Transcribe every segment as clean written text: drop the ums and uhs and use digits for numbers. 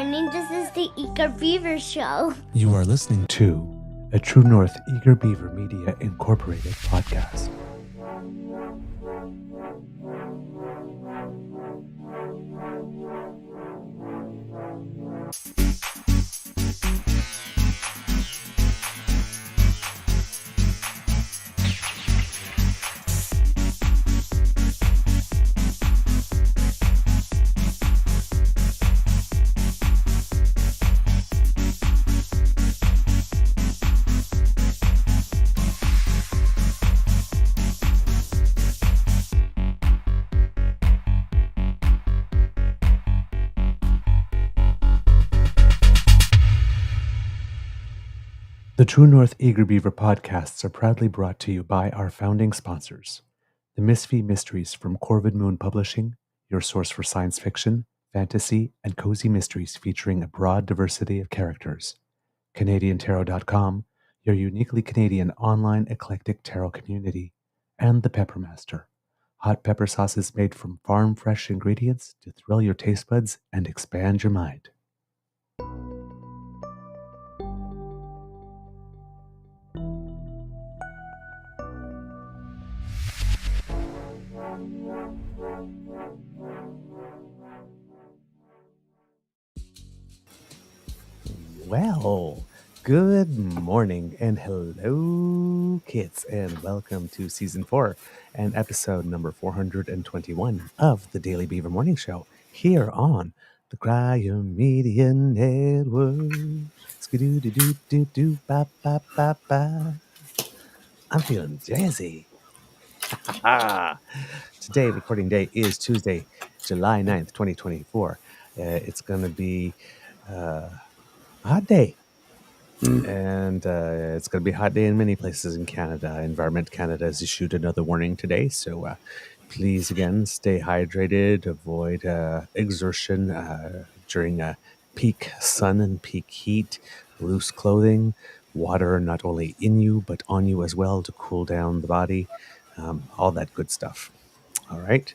morning. This is the Eager Beaver Show. You are listening to a True North Eager Beaver Media Incorporated podcast. The True North Eager Beaver podcasts are proudly brought to you by our founding sponsors, the Misfit Mysteries from Corvid Moon Publishing, your source for science fiction, fantasy, and cozy mysteries featuring a broad diversity of characters, CanadianTarot.com, your uniquely Canadian online eclectic tarot community, and the Peppermaster, hot pepper sauces made from farm-fresh ingredients to thrill your taste buds and expand your mind. Well, good morning and hello, kids, and welcome to season 4 and episode number 421 of the Daily Beaver Morning Show here on the Cryo Media Network. Skidoo-doo-doo-doo-doo, ba ba ba ba. I'm feeling jazzy. Today, recording day is Tuesday, July 9th, 2024. It's going to be a hot day. And it's going to be a hot day in many places in Canada. Environment Canada has issued another warning today. So please, again, stay hydrated, avoid exertion during peak sun and peak heat, loose clothing, water not only in you, but on you as well to cool down the body, all that good stuff. All right.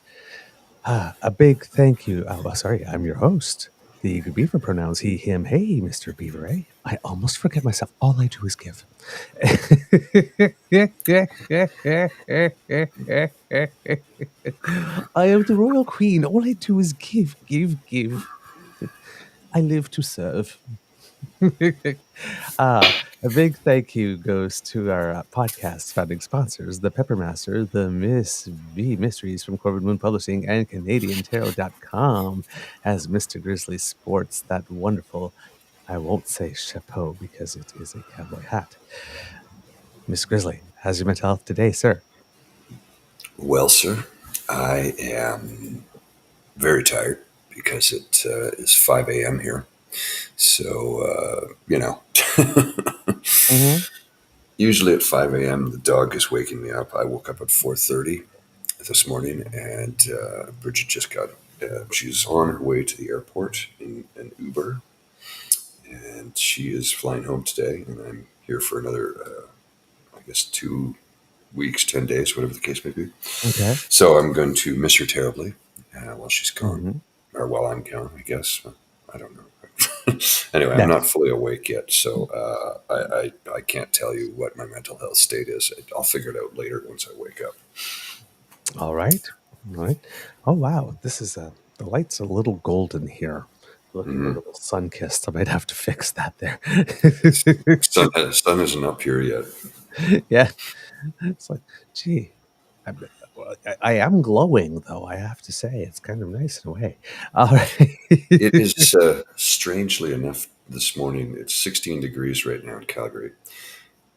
A big thank you. Sorry, I'm your host. The Eager Beaver pronouns he, him, hey, Mr. Beaver, eh? I almost forget myself. All I do is give. I am the royal queen. All I do is give, give, give. I live to serve. A big thank you goes to our podcast founding sponsors, the Peppermaster, the Misfit Mysteries from Corvid Moon Publishing, and CanadianTarot.com, as Mr. Grizzly sports that wonderful, I won't say chapeau because it is a cowboy hat. Miss Grizzly, how's your mental health today, sir? Well, sir, I am very tired because it is 5 a.m. here. So, usually at 5 a.m. the dog is waking me up. I woke up at 4:30 this morning, and Bridget just got, she's on her way to the airport in an Uber, and she is flying home today, and I'm here for another, 2 weeks, 10 days, whatever the case may be. Okay. So I'm going to miss her terribly while she's gone, or while I'm gone, I guess. I don't know. Anyway, I'm not fully awake yet, so I can't tell you what my mental health state is. I'll figure it out later once I wake up. All right. Oh, wow. This is the light's a little golden here. Looking a little sun-kissed. I might have to fix that there. Sun isn't up here yet. Yeah. It's like, gee, I am glowing, though, I have to say. It's kind of nice in a way. All right. It is, strangely enough, this morning, it's 16 degrees right now in Calgary,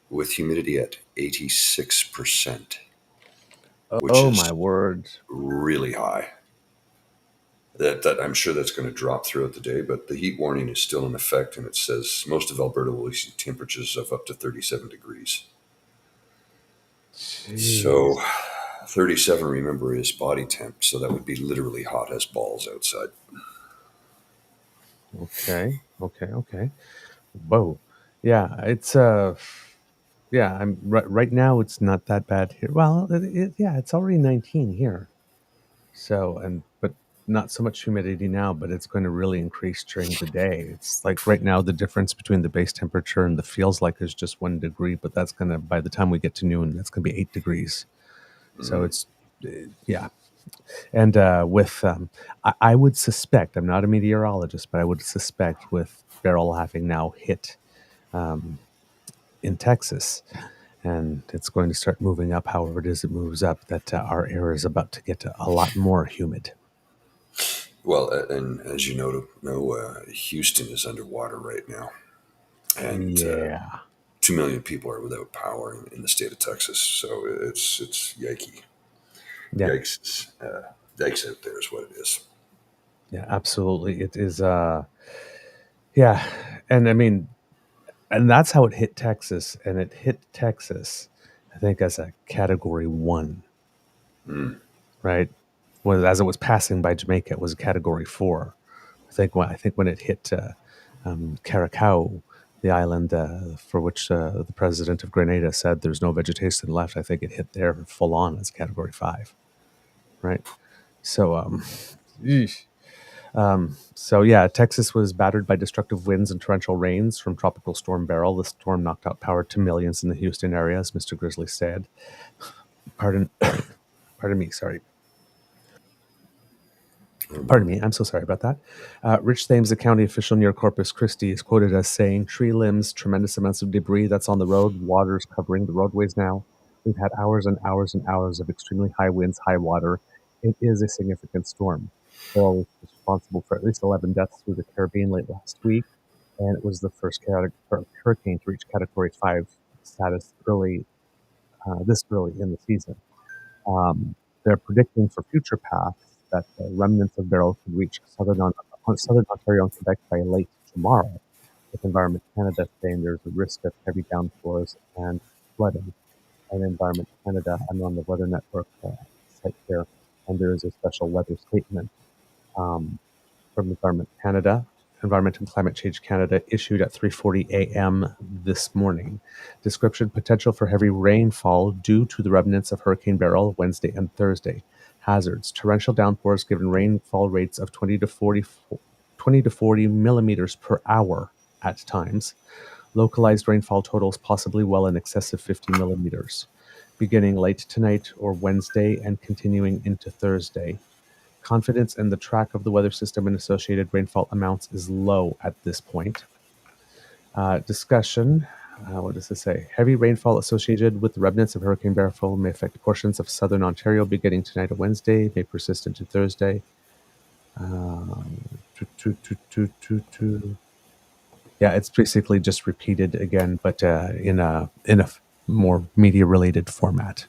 with humidity at 86%. Which is my word. really high. That I'm sure that's going to drop throughout the day, but the heat warning is still in effect, and it says most of Alberta will see temperatures of up to 37 degrees. Jeez. So 37, remember, is body temp, so that would be literally hot as balls outside. Okay. Whoa. Yeah, it's I'm right now. It's not that bad here. Well, it's already 19 here. So but not so much humidity now, but it's going to really increase during the day. It's like right now, the difference between the base temperature and the feels like is just 1 degree, but that's going to, by the time we get to noon, that's going to be 8 degrees. So it's, yeah. And I would suspect, I'm not a meteorologist, but I would suspect with Beryl having now hit in Texas, and it's going to start moving up, however it is it moves up, that our air is about to get a lot more humid. Well, and as you know, Houston is underwater right now, and Yeah. 2 million people are without power in the state of Texas. So it's yikey, Yeah. yikes, yikes out there is what it is. Yeah, absolutely. It is, yeah. And I mean, and that's how it hit Texas. And it hit Texas, I think, as a category 1, right? Well, as it was passing by Jamaica, it was a category 4. I think when it hit Caracau, the island for which the president of Grenada said there's no vegetation left, I think it hit there full on as category 5, right? So, eesh. So yeah, Texas was battered by destructive winds and torrential rains from Tropical Storm Beryl. The storm knocked out power to millions in the Houston area, as Mr. Grizzly said. Pardon, pardon me. Sorry. Pardon me, I'm so sorry about that. Rich Thames, a county official near Corpus Christi, is quoted as saying, "Tree limbs, tremendous amounts of debris that's on the road, water's covering the roadways now. We've had hours and hours and hours of extremely high winds, high water. It is a significant storm. Beryl was responsible for at least 11 deaths through the Caribbean late last week, and it was the first hurricane to reach Category 5 status this early in the season. They're predicting for future paths that the remnants of Beryl could reach southern Ontario and Quebec by late tomorrow, with Environment Canada saying there's a risk of heavy downpours and flooding. And Environment Canada, I'm on the Weather Network site here, and there is a special weather statement from Environment Canada. Environment and Climate Change Canada issued at 3:40 a.m. this morning. Description: potential for heavy rainfall due to the remnants of Hurricane Beryl Wednesday and Thursday. Hazards: torrential downpours given rainfall rates of 20 to 40 millimeters per hour at times. Localized rainfall totals possibly well in excess of 50 millimeters, beginning late tonight or Wednesday and continuing into Thursday. Confidence in the track of the weather system and associated rainfall amounts is low at this point. Discussion. What does this say? Heavy rainfall associated with the remnants of Hurricane Beryl may affect portions of southern Ontario beginning tonight or Wednesday, may persist into Thursday. Yeah, it's basically just repeated again, but in a more media related format.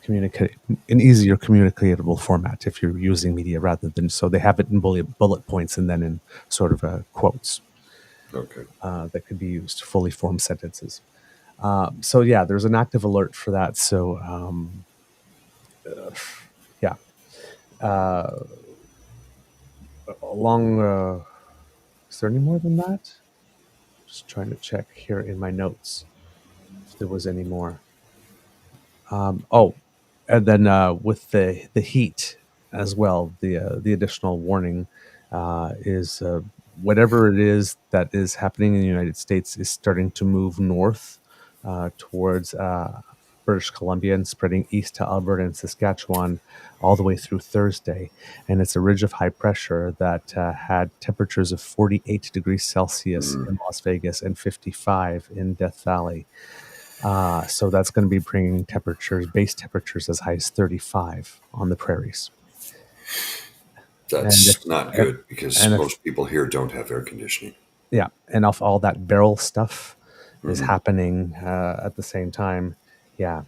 Communicate an easier communicatable format if you're using media rather than, so they have it in bullet points and then in sort of quotes Okay. that could be used, fully formed sentences. So yeah, there's an active alert for that. So yeah, along. Is there any more than that? Just trying to check here in my notes if there was any more. And then with the heat as well, the additional warning is whatever it is that is happening in the United States is starting to move north towards British Columbia and spreading east to Alberta and Saskatchewan all the way through Thursday. And it's a ridge of high pressure that had temperatures of 48 degrees Celsius in Las Vegas and 55 in Death Valley. So that's going to be bringing base temperatures as high as 35 on the prairies. That's not good because and if, most people here don't have air conditioning. Yeah, and if all that Beryl stuff is happening at the same time, yeah.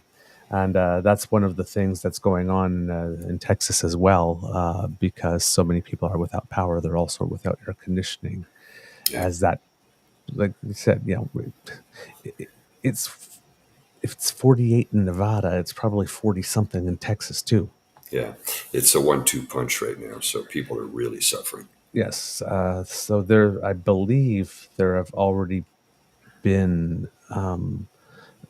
And that's one of the things that's going on in Texas as well, because so many people are without power. They're also without air conditioning. Yeah. As that, like you said, it's if it's 48 in Nevada, it's probably 40 something in Texas too. Yeah, it's a 1-2 punch right now, so people are really suffering. Yes. So I believe there have already been,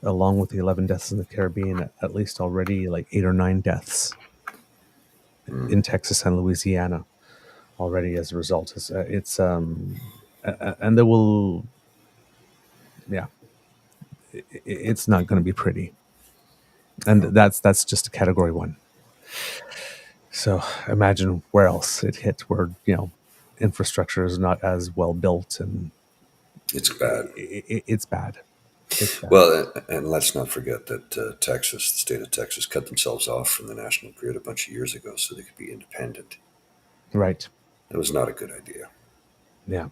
along with the 11 deaths in the Caribbean, at least already like 8 or 9 deaths. in Texas and Louisiana already as a result. And there will, yeah, it's not going to be pretty. And that's just a category 1. So imagine where else it hit, where, infrastructure is not as well built, and It's bad. It's bad. It's bad. Well, and let's not forget that the state of Texas, cut themselves off from the national grid a bunch of years ago so they could be independent. Right. It was not a good idea. Yeah.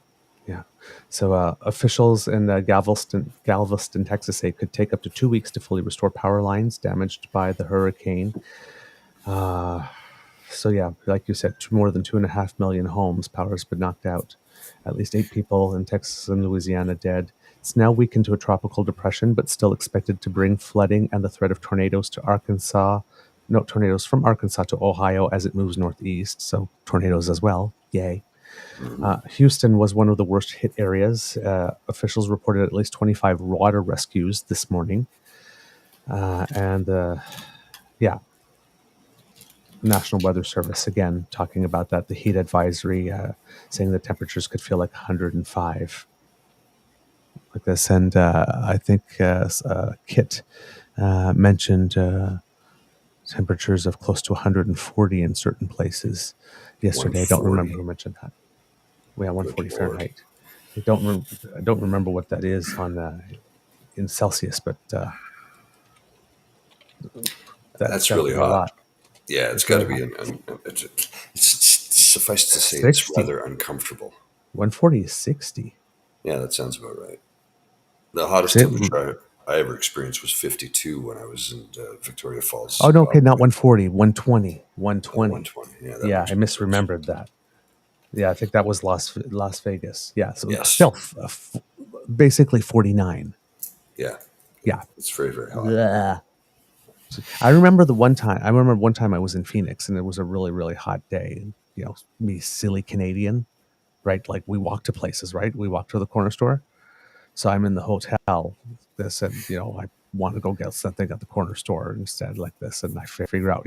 So officials in Galveston, Texas, say it could take up to 2 weeks to fully restore power lines damaged by the hurricane. So yeah, like you said, more than 2.5 million homes, power's been knocked out. At least 8 people in Texas and Louisiana dead. It's now weakened to a tropical depression, but still expected to bring flooding and the threat of tornadoes to Arkansas. No, tornadoes from Arkansas to Ohio as it moves northeast. So tornadoes as well. Yay. Houston was one of the worst hit areas. Officials reported at least 25 water rescues this morning. National Weather Service, again, talking about that, the heat advisory, saying the temperatures could feel like 105 like this. And I think Kit mentioned temperatures of close to 140 in certain places yesterday. 140. I don't remember who mentioned that. We have 140 Fahrenheit. I don't remember what that is on in Celsius, but that's really hot. Lot. Yeah, it's got to be. Suffice to say, 60. It's rather uncomfortable. 140 is 60. Yeah, that sounds about right. The hottest temperature I ever experienced was 52 when I was in Victoria Falls. Oh, no, okay, not 140, 120. 120. 120. Yeah, I misremembered that. Yeah, I think that was Las Vegas. Yeah, so yes. Still basically 49. Yeah. Yeah. It's very, very hot. Blah. I remember one time I was in Phoenix and it was a really, really hot day. Me, silly Canadian, right? Like we walk to places, right? We walk to the corner store. So I'm in the hotel. This, and I want to go get something at the corner store instead, like this, and I figure out,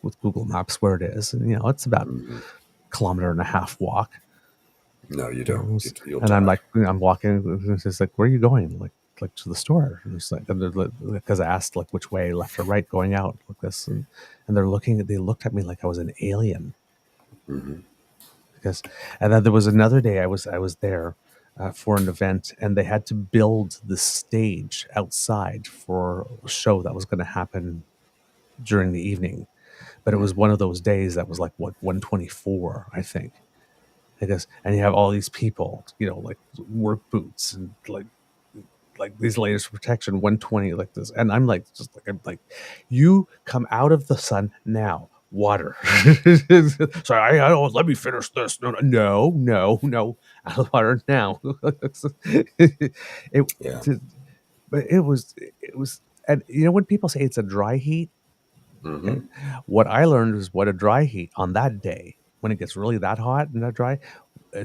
with Google Maps where it is, and it's about a kilometer and a half walk. No, you don't. And I'm like, I'm walking. It's just like, where are you going? Like to the store. And it's like, because I asked like which way, left or right, going out like this, and they looked at me like I was an alien. Mm-hmm. And then there was another day I was there for an event, and they had to build the stage outside for a show that was going to happen during the evening. But it was one of those days that was like 124, I think. And you have all these people, like work boots and like these layers of protection, 120 like this, and I'm like, you come out of the sun now. Water. Sorry, I don't. Let me finish this. No, out of the water now. But it was, and when people say it's a dry heat, okay, what I learned is what a dry heat on that day, when it gets really that hot and that dry,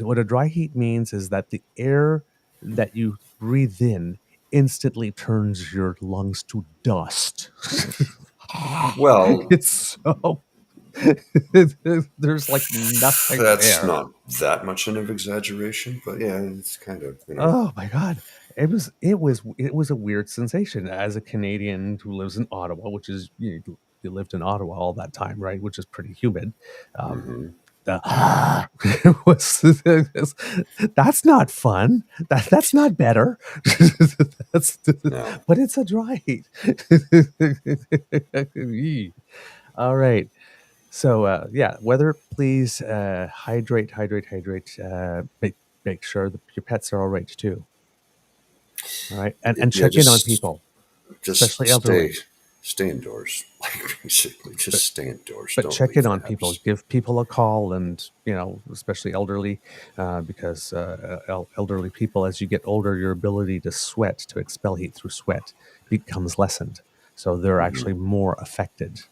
what a dry heat means is that the air that you breathe in instantly turns your lungs to dust. Well, it's so there's like nothing. That's there. Not that much of exaggeration, but yeah, it's kind of. Oh my God, it was a weird sensation as a Canadian who lives in Ottawa, which is you lived in Ottawa all that time, right? Which is pretty humid. That's not fun. That's not better. No. But it's a dry heat. All right. So weather, please hydrate. Make sure that your pets are all right too. All right, and check in on people, especially elderly. Stay indoors. Basically, stay indoors. But check in on people. Give people a call, and especially elderly, because elderly people, as you get older, your ability to sweat, to expel heat through sweat, becomes lessened. So they're actually more affected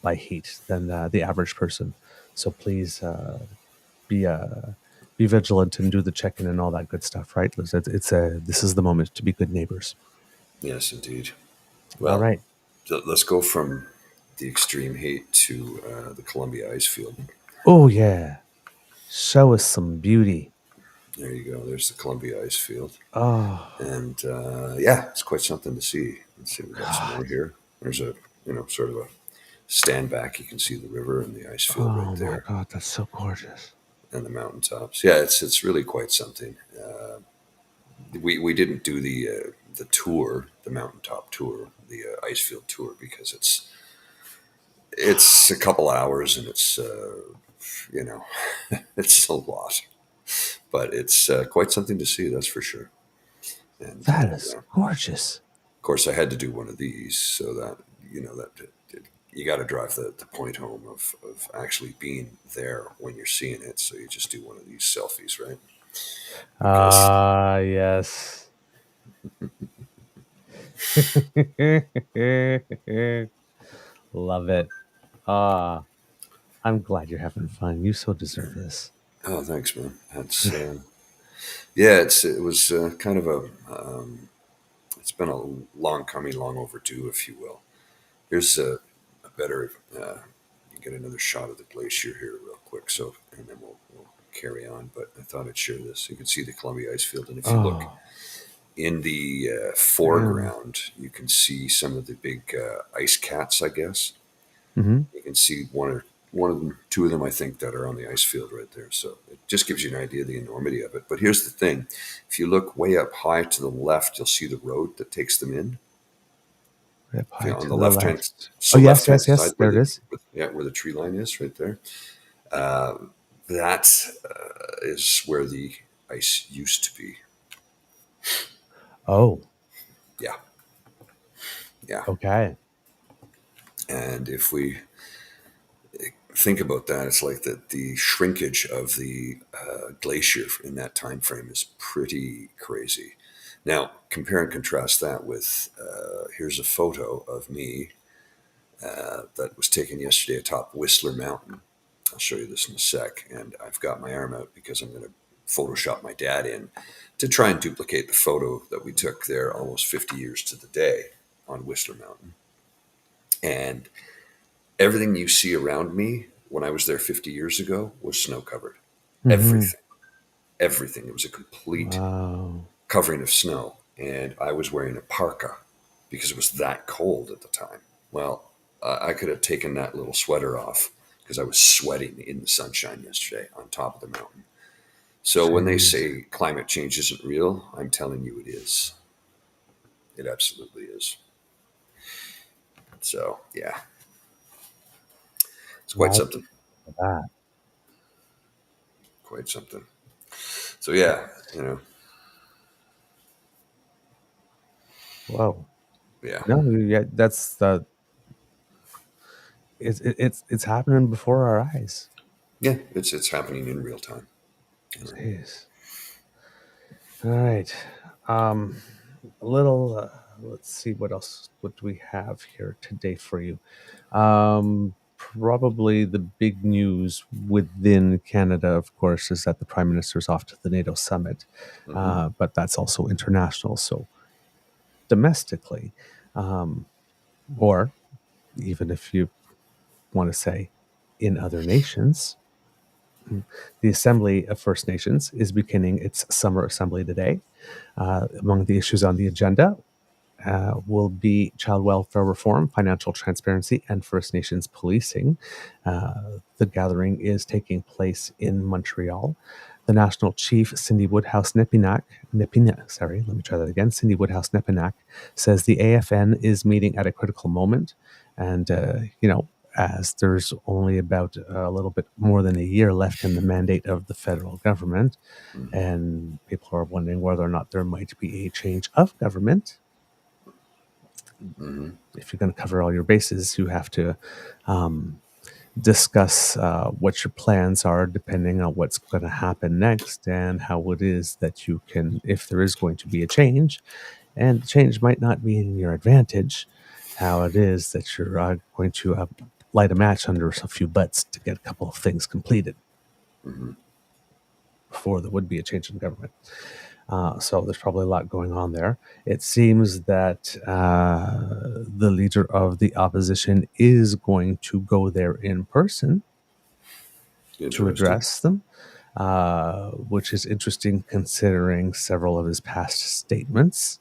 by heat than the average person. So please be vigilant and do the check-in and all that good stuff, right? This is the moment to be good neighbors. Yes, indeed. Well, all right. Let's go from the extreme heat to the Columbia ice field. Oh yeah, show us some beauty. There you go. There's the Columbia ice field. Oh And yeah, it's quite something to see. Let's see, we got some more God. here. There's a, sort of a stand back. You can see the river and the ice field right Oh my there, God, that's so gorgeous. and the mountaintops. Yeah, it's really quite something. We didn't do the tour, the mountaintop tour, the ice field tour, because it's a couple hours and it's you know it's a lot, but it's quite something to see. That's for sure. And That is yeah. gorgeous. Of course, I had to do one of these so that you got to drive the point home of actually being there when you're seeing it. So you just do one of these selfies, right? Because Ah, yes. Love it. Ah, I'm glad you're having fun. You so deserve this. oh, thanks, man. That's yeah. It was kind of a it's been a long coming, long overdue, if you will. Here's a better you get another shot of the glacier here real quick. So and then we'll carry on. But I thought I'd share this. You can see the Columbia ice field, and if you look Oh, in the damn. foreground, you can see some of the big ice cats, I guess. Mm-hmm. You can see one of them, two of them, I think, that are on the ice field right there. So it just gives you an idea of the enormity of it. But here's the thing: if you look way up high to the left, you'll see the road that takes them in. Up If you high on to the the left hand, left. Oh, so yes, left hand yes, side yes. There it is. where the tree line is, right there. Uh, that is where the ice used to be. Oh, Yeah, yeah. okay. And if we think about that, it's like the shrinkage of the glacier in that time frame is pretty crazy. Now, compare and contrast that with here's a photo of me that was taken yesterday atop Whistler Mountain. I'll show you this in a sec. And I've got my arm out because I'm going to Photoshop my dad in to try and duplicate the photo that we took there almost 50 years to the day on Whistler Mountain. And everything you see around me when I was there 50 years ago was snow covered. Mm-hmm. Everything, everything. It was a complete Wow. covering of snow. And I was wearing a parka because it was that cold at the time. Well, I could have taken that little sweater off because I was sweating in the sunshine yesterday on top of the mountain. So when they Jeez. say climate change isn't real, I'm telling you it is. It absolutely is. So yeah, it's quite Wow. something. That. Quite something. So yeah, Whoa. yeah, No, yeah, that's the. It's happening before our eyes. yeah. It's happening in real time. Jeez. All right. Um, a little. Let's see what else. What do we have here today for you? Probably the big news within Canada, of course, is that the Prime Minister's off to the NATO summit, Hmm. but that's also international. So domestically, um, or even if you want to say in other nations, the Assembly of First Nations is beginning its summer assembly today. Among the issues on the agenda will be child welfare reform, financial transparency, and First Nations policing. The gathering is taking place in Montreal. The National Chief, Cindy Woodhouse sorry, let me try that again. Cindy Woodhouse Nepinak says the AFN is meeting at a critical moment. And, as there's only about a little bit more than a year left in the mandate of the federal government, Hmm. and people are wondering whether or not there might be a change of government. Hmm. If you're going to cover all your bases, you have to discuss what your plans are depending on what's going to happen next and how it is that you can, if there is going to be a change, and the change might not be in your advantage, how it is that you're going to light a match under a few butts to get a couple of things completed Hmm. before there would be a change in government. So there's probably a lot going on there. It seems that the leader of the opposition is going to go there in person to Interesting. address them, which is interesting considering several of his past statements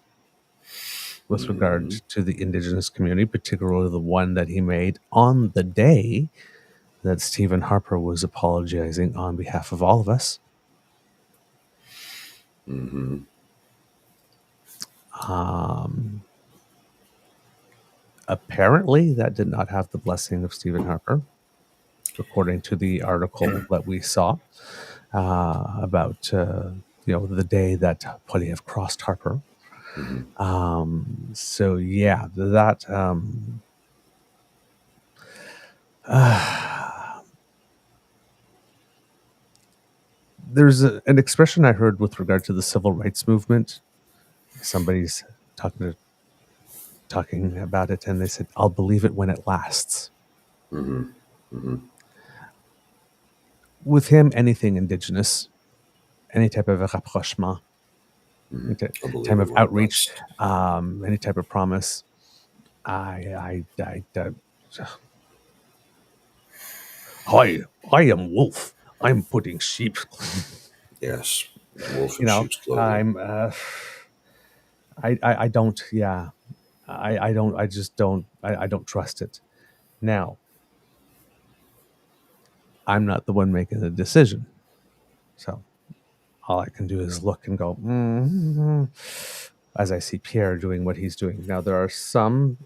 with regard to the indigenous community, particularly the one that he made on the day that Stephen Harper was apologizing on behalf of all of us. Mm-hmm. Apparently, that did not have the blessing of Stephen Harper, according to the article that we saw about the day that Polyev crossed Harper. So yeah, that there's an expression I heard with regard to the civil rights movement. Somebody's talking about it, and they said, "I'll believe it when it lasts." With him, anything indigenous, any type of rapprochement, any time of outreach, any type of promise, I am wolf. I'm putting sheep. Yes, wolf in sheep's clothing. I don't. Yeah, I don't. I just don't. I don't trust it. Now, I'm not the one making the decision, so all I can do is look and go as I see Pierre doing what he's doing. Now, there are some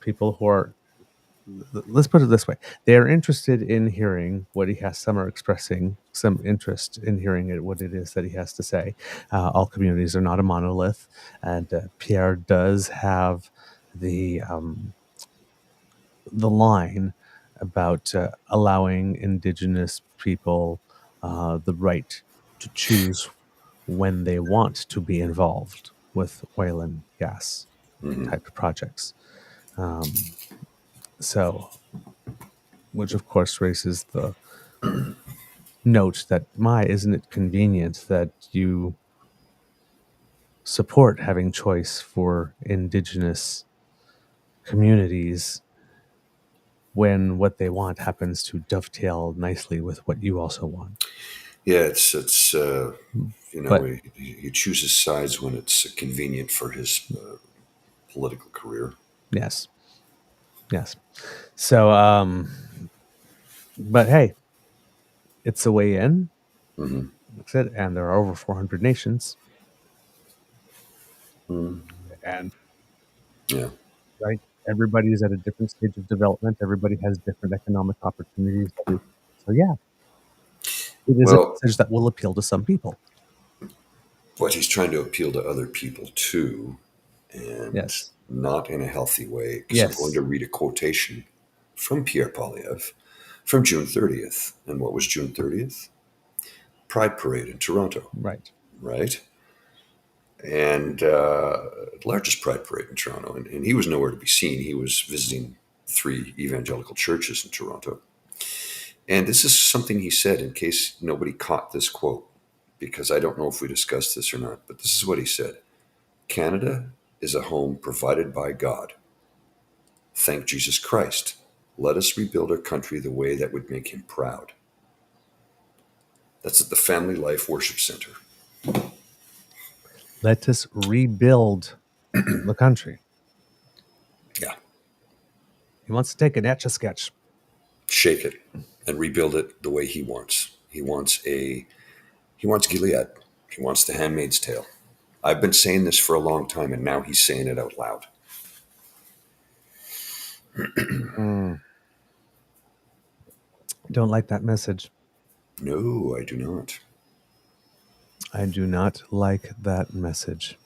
people who are, let's put it this way, they are interested in hearing what he has. Some are expressing some interest in hearing what it is that he has to say. All communities are not a monolith, and Pierre does have the line about allowing Indigenous people the right to choose when they want to be involved with oil and gas type of projects. So, which of course raises the note that, isn't it convenient that you support having choice for Indigenous communities when what they want happens to dovetail nicely with what you also want? Yeah, it's But he chooses sides when it's convenient for his political career. yes. So, but hey, it's a way in. Like I said, and there are over 400 nations. And Yeah. right, everybody's at a different stage of development. Everybody has different economic opportunities. So yeah, it is a Well, message that will appeal to some people. but he's trying to appeal to other people too, and Yes. not in a healthy way. Because I'm going Yes. to read a quotation from Pierre Polyev from June 30th. And what was June 30th? Pride Parade in Toronto, Right. right? And largest Pride Parade in Toronto. And he was nowhere to be seen. He was visiting 3 evangelical churches in Toronto. And this is something he said, in case nobody caught this quote, because I don't know if we discussed this or not, but this is what he said. Canada is a home provided by God. Thank Jesus Christ. Let us rebuild our country the way that would make him proud. That's at the Family Life Worship Center. Let us rebuild the country. Yeah. He wants to take an Etch-a-Sketch. Shake it and rebuild it the way he wants. He wants Gilead. He wants the Handmaid's Tale. I've been saying this for a long time, and now he's saying it out loud. Don't like that message. No, I do not. I do not like that message.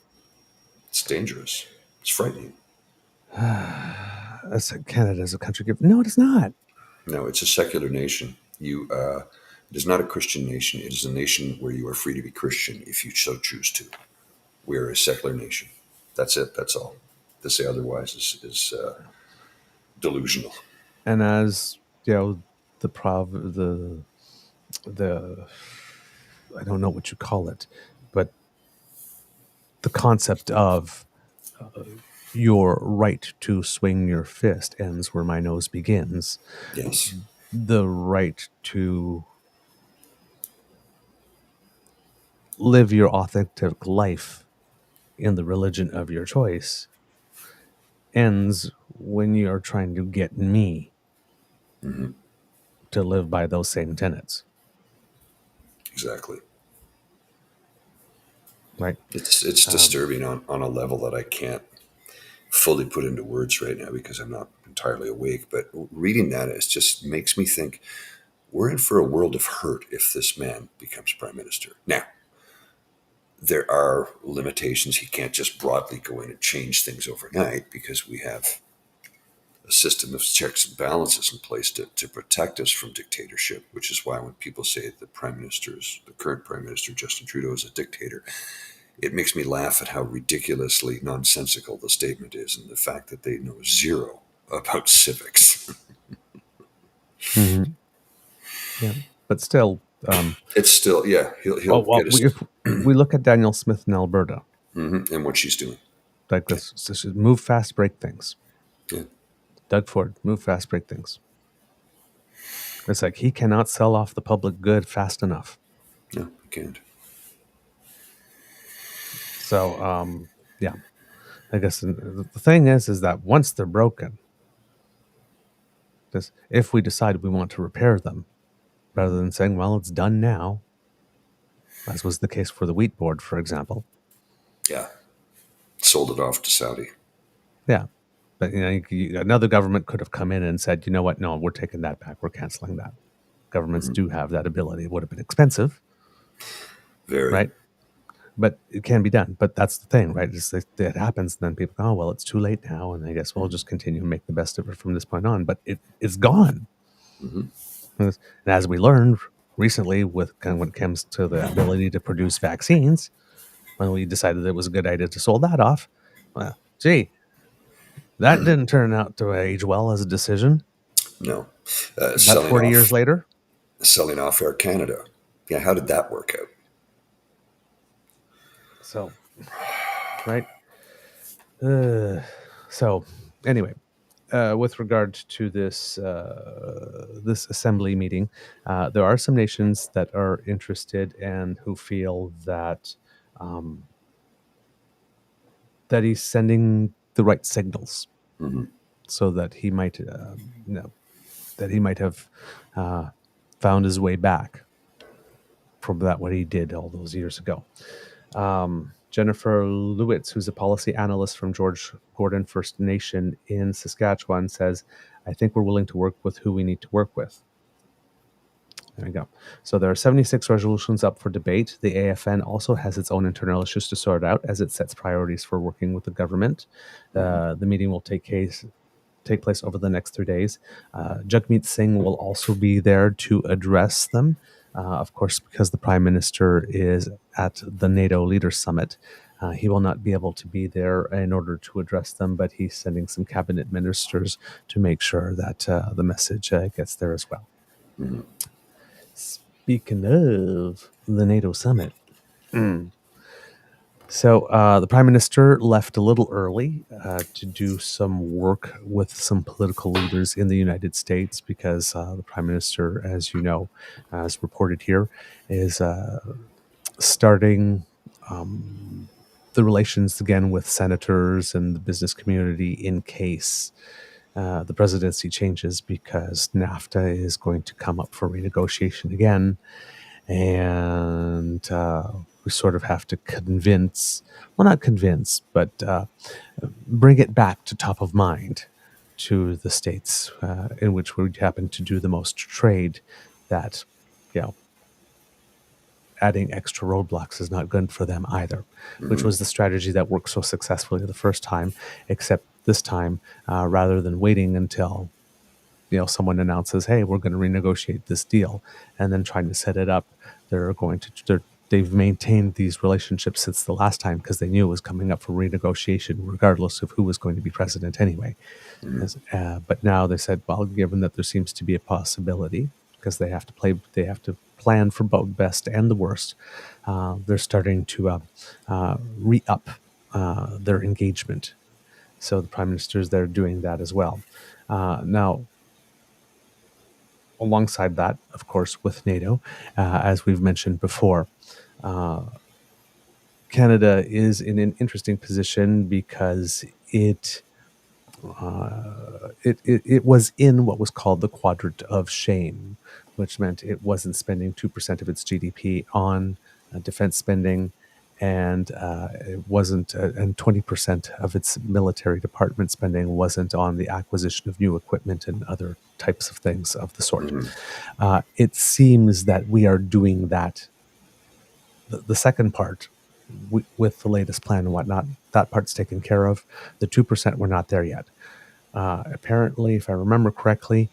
It's dangerous. It's frightening. Canada is a country. No, it is not. No, it's a secular nation. It is not a Christian nation. It is a nation where you are free to be Christian if you so choose to. We are a secular nation. That's it. That's all. To say otherwise is delusional. And as you know, the I don't know what you call it, but the concept of your right to swing your fist ends where my nose begins. Yes. The right to live your authentic life in the religion of your choice ends when you're trying to get me to live by those same tenets, Exactly. right? It's disturbing on a level that I can't fully put into words right now because I'm not entirely awake. But reading that, it just makes me think we're in for a world of hurt if this man becomes prime minister. Now, there are limitations. He can't just broadly go in and change things overnight because we have a system of checks and balances in place to protect us from dictatorship, which is why when people say the current prime minister, Justin Trudeau, is a dictator, it makes me laugh at how ridiculously nonsensical the statement is and the fact that they know zero about civics. Mm-hmm. Yeah, but still, It's still, yeah, he'll get us. if we look at Daniel Smith in Alberta, And what she's doing. like this is move fast, break things. Yeah. Doug Ford, move fast, break things. It's like he cannot sell off the public good fast enough. No, he can't. So, yeah, I guess the thing is that once they're broken, because if we decide we want to repair them, rather than saying, well, it's done now, as was the case for the wheat board, for example. Yeah. Sold it off to Saudi. Yeah. But another government could have come in and said, you know what? No, we're taking that back. We're canceling that. Governments do have that ability. It would have been expensive, Very. right? But it can be done. But that's the thing, right? It happens, and then people go, oh, well, it's too late now, and I guess we'll just continue and make the best of it from this point on. But it's gone. And as we learned recently, when it comes to the ability to produce vaccines, when we decided it was a good idea to sold that off, well, gee, that didn't turn out to age well as a decision. No. About 40 years later. Selling off Air Canada. Yeah, how did that work out? So, right. So, anyway, with regard to this this assembly meeting, there are some nations that are interested and who feel that that he's sending the right signals, so that he might, that he might have found his way back from that what he did all those years ago. Jennifer Lewitz, who's a policy analyst from George Gordon First Nation in Saskatchewan, says, I think we're willing to work with who we need to work with. There we go. So there are 76 resolutions up for debate. The AFN also has its own internal issues to sort out as it sets priorities for working with the government. The meeting will take place over the next 3 days. Jagmeet Singh will also be there to address them. Of course, because the Prime Minister is at the NATO Leaders Summit, he will not be able to be there in order to address them, but he's sending some cabinet ministers to make sure that the message gets there as well. Speaking of the NATO Summit, so the Prime Minister left a little early to do some work with some political leaders in the United States because the Prime Minister, as you know, as reported here, is starting the relations again with senators and the business community in case the presidency changes, because NAFTA is going to come up for renegotiation again. And we sort of have to not convince, but bring it back to top of mind to the states in which we happen to do the most trade, that, adding extra roadblocks is not good for them either, which was the strategy that worked so successfully the first time, except this time, rather than waiting until someone announces, hey, we're going to renegotiate this deal, and then trying to set it up, they've maintained these relationships since the last time because they knew it was coming up for renegotiation regardless of who was going to be president anyway. But now they said, well, given that there seems to be a possibility, because they have to plan for both best and the worst. They're starting to re-up their engagement. So the prime ministers, they're doing that as well. Now, alongside that, of course, with NATO, as we've mentioned before, Canada is in an interesting position because it was in what was called the quadrant of shame, which meant it wasn't spending 2% of its GDP on defense spending, and it wasn't, and 20% of its military department spending wasn't on the acquisition of new equipment and other types of things of the sort. It seems that we are doing that. The second part, with the latest plan and whatnot, that part's taken care of. The 2%, we're not there yet. Apparently, if I remember correctly,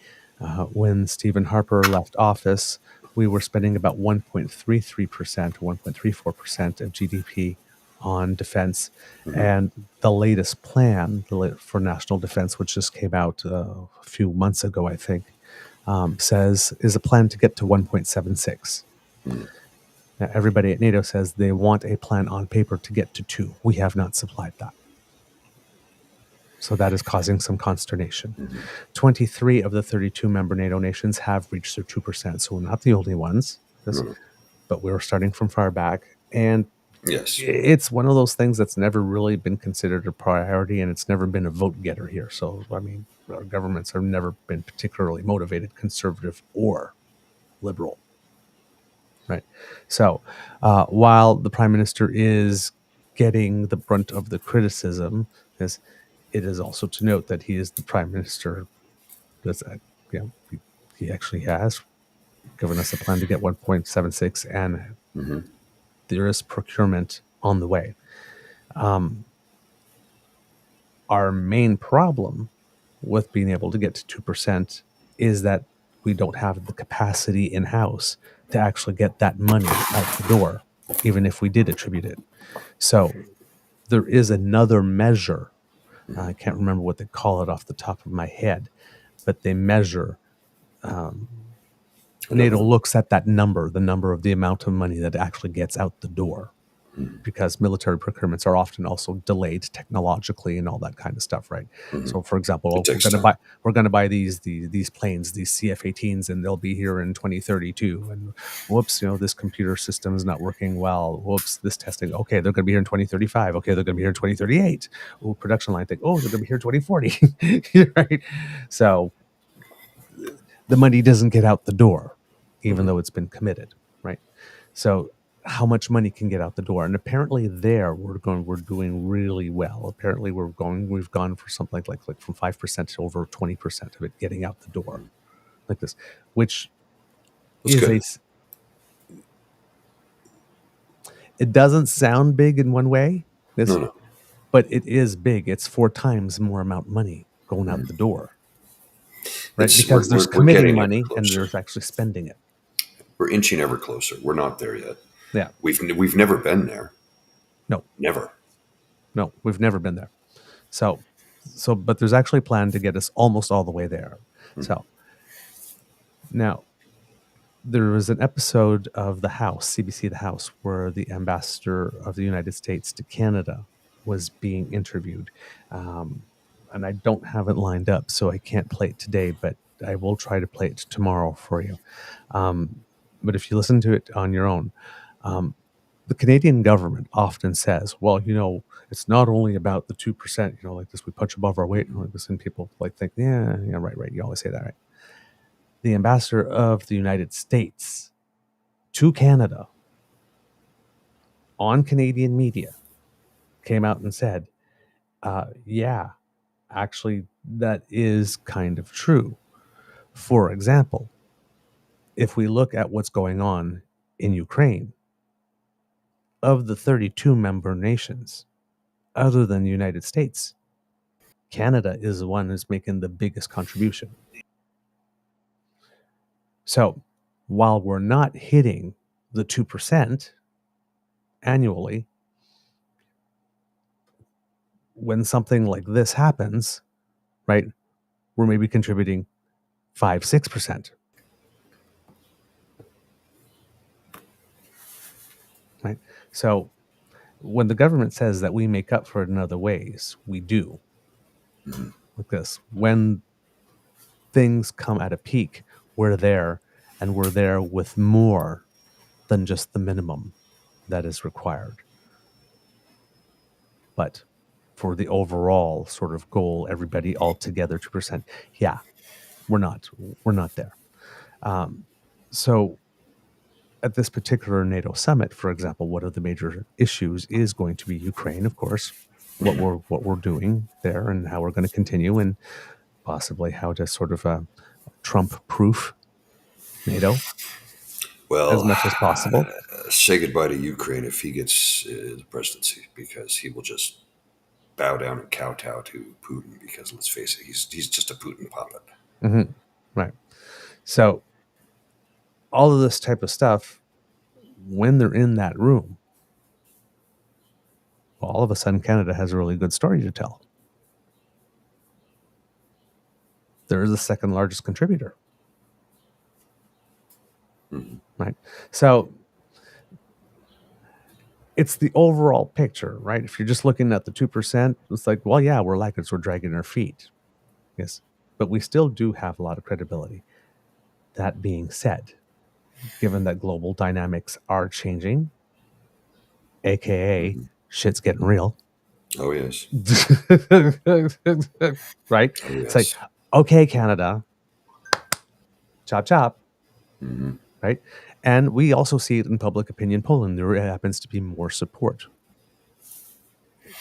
when Stephen Harper left office, we were spending about 1.33%, 1.34% of GDP on defense. And the latest plan for national defense, which just came out a few months ago, I think, is a plan to get to 1.76. Now, everybody at NATO says they want a plan on paper to get to 2. We have not supplied that. So that is causing some consternation. 23 of the 32 member NATO nations have reached their 2%. So we're not the only ones, but we're starting from far back. And yes, it's one of those things that's never really been considered a priority, and it's never been a vote getter here. So, I mean, our governments have never been particularly motivated, conservative or liberal. Right. So while the prime minister is getting the brunt of the criticism, it is also to note that he is the prime minister. He actually has given us a plan to get 1.76, and there is procurement on the way. Our main problem with being able to get to 2% is that we don't have the capacity in-house to actually get that money out the door, even if we did attribute it. So there is another measure. I can't remember what they call it off the top of my head, but they measure. NATO looks at that number, the number of the amount of money that actually gets out the door, because military procurements are often also delayed technologically and all that kind of stuff, right? So, for example, we're going to buy these planes, these CF-18s, and they'll be here in 2032. And whoops, this computer system is not working well. Whoops, this testing. Okay, they're going to be here in 2035. Okay, they're going to be here in 2038. Oh, production line thing. Oh, they're going to be here in 2040. Right? So the money doesn't get out the door, even though it's been committed, right? So how much money can get out the door? And apparently we're doing really well. Apparently we've gone for something like from 5% to over 20% of it getting out the door like this, which is it doesn't sound big in one way, but it is big. It's 4 times more amount of money going out the door, right? Because there's committing money and there's actually spending it. We're inching ever closer. We're not there yet. Yeah, we've never been there. No, never. No, we've never been there. So, but there's actually a plan to get us almost all the way there. So, now there was an episode of The House, CBC The House, where the ambassador of the United States to Canada was being interviewed, and I don't have it lined up, so I can't play it today, but I will try to play it tomorrow for you. But if you listen to it on your own, the Canadian government often says, well, it's not only about the 2%, like this, we punch above our weight, and like this, and people think, yeah, right. You always say that, right? The ambassador of the United States to Canada on Canadian media came out and said, yeah, actually, that is kind of true. For example, if we look at what's going on in Ukraine, of the 32 member nations, other than the United States, Canada is the one who's making the biggest contribution. So while we're not hitting the 2% annually, when something like this happens, right, we're maybe contributing 5-6%. right? So when the government says that we make up for it in other ways, we do. Like this. When things come at a peak, we're there, and we're there with more than just the minimum that is required. But for the overall sort of goal, everybody all together 2%, yeah, we're not there. So at this particular NATO summit, for example, one of the major issues is going to be Ukraine, of course, what we're doing there and how we're going to continue, and possibly how to sort of Trump-proof NATO Well, as much as possible. say goodbye to Ukraine if he gets the presidency, because he will just bow down and kowtow to Putin, because let's face it, he's just a Putin puppet. Mm-hmm. Right. So all of this type of stuff, when they're in that room, well, all of a sudden Canada has a really good story to tell. They're the second largest contributor. Right. So it's the overall picture, right? If you're just looking at the 2%, it's like, well, yeah, we're like we're dragging our feet. Yes. But we still do have a lot of credibility. That being said, given that global dynamics are changing, aka shit's getting real. Oh, yes. Right? Oh, yes. It's like, okay, Canada, chop, chop. Right? And we also see it in public opinion polling. There happens to be more support.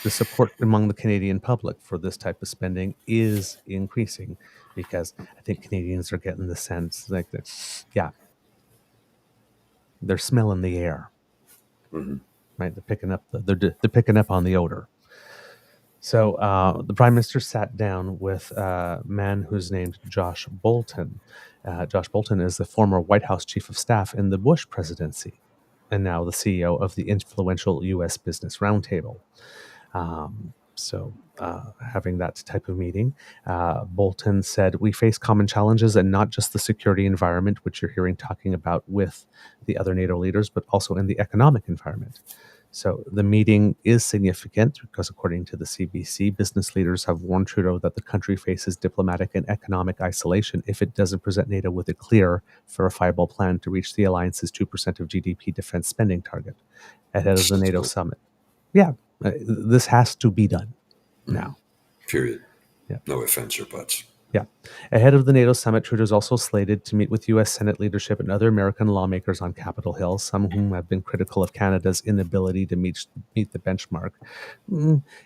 The support among the Canadian public for this type of spending is increasing, because I think Canadians are getting the sense like that, yeah, they're smelling the air, right? They're picking up they're picking up on the odor. So the Prime Minister sat down with a man who's named Josh Bolton. Josh Bolton is the former White House Chief of Staff in the Bush presidency, and now the CEO of the influential U.S. Business Roundtable. So having that type of meeting, Bolton said, we face common challenges, and not just the security environment, which you're hearing talking about with the other NATO leaders, but also in the economic environment. So the meeting is significant because, according to the CBC, business leaders have warned Trudeau that the country faces diplomatic and economic isolation if it doesn't present NATO with a clear, verifiable plan to reach the alliance's 2% of GDP defense spending target ahead of the NATO summit. Yeah, this has to be done now. Period. Yeah. No offense or buts. Yeah. Ahead of the NATO summit, Trudeau is also slated to meet with U.S. Senate leadership and other American lawmakers on Capitol Hill, some of whom have been critical of Canada's inability to meet the benchmark.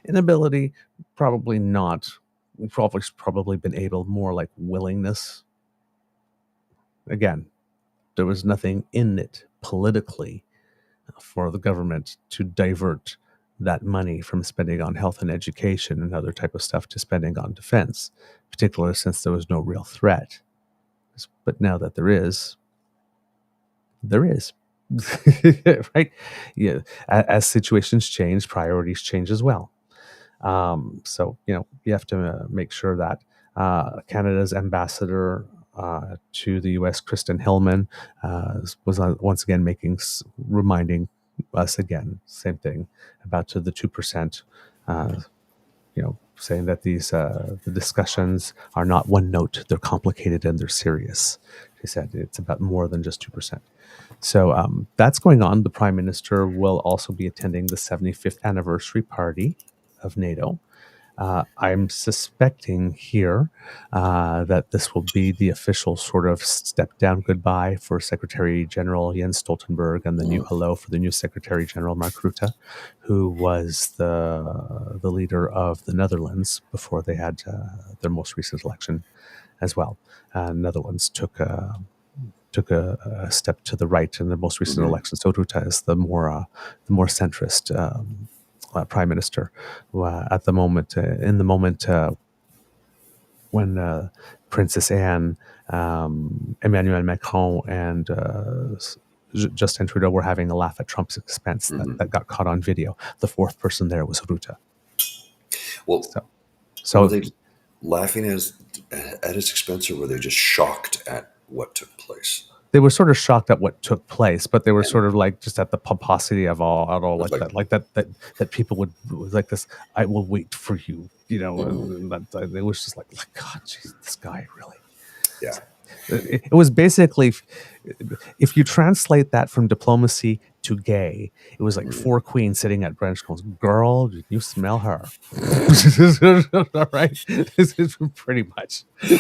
Inability, probably not. We've probably been able, more like willingness. Again, there was nothing in it politically for the government to divert that money from spending on health and education and other type of stuff to spending on defense, particularly since there was no real threat. But now that there is. Right? Yeah. As situations change, priorities change as well. So, you have to make sure that Canada's ambassador to the U.S., Kristen Hillman, was once again reminding us again, same thing, about the 2%, saying that these the discussions are not one note, they're complicated and they're serious. She said it's about more than just 2%. So that's going on. The Prime Minister will also be attending the 75th anniversary party of NATO. I'm suspecting here that this will be the official sort of step down goodbye for Secretary General Jens Stoltenberg, and the new hello for the new Secretary General Mark Rutte, who was the leader of the Netherlands before they had their most recent election as well. Netherlands took a step to the right in the most recent election. So Rutte is the more centrist prime minister at the moment. In the moment when Princess Anne, Emmanuel Macron, and Justin Trudeau were having a laugh at Trump's expense, that got caught on video. The fourth person there was Rutte. Well, so were they laughing at his expense, or were they just shocked at what took place? they were sort of shocked at what took place, but they were sort of like just at the pomposity of all like that, like that people would like this. I will wait for you, you know. And that, it was just like God, geez, this guy really. Yeah. It was basically, if you translate that from diplomacy to gay, it was like four queens sitting at brunch goes, girl, you smell her. All right. This is pretty much. The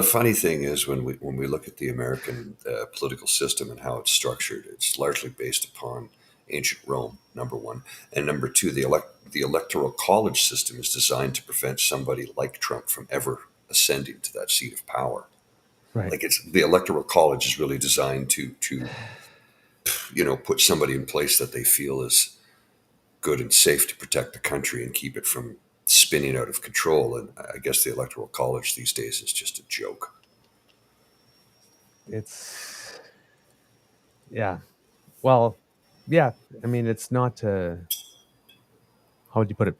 funny thing is when we look at the American political system and how it's structured, it's largely based upon ancient Rome, number one, and number two, the electoral college system is designed to prevent somebody like Trump from ever ascending to that seat of power. Right. Like the electoral college is really designed to put somebody in place that they feel is good and safe to protect the country and keep it from spinning out of control. And I guess the electoral college these days is just a joke. Yeah. Well, yeah. I mean, it's not. How would you put it?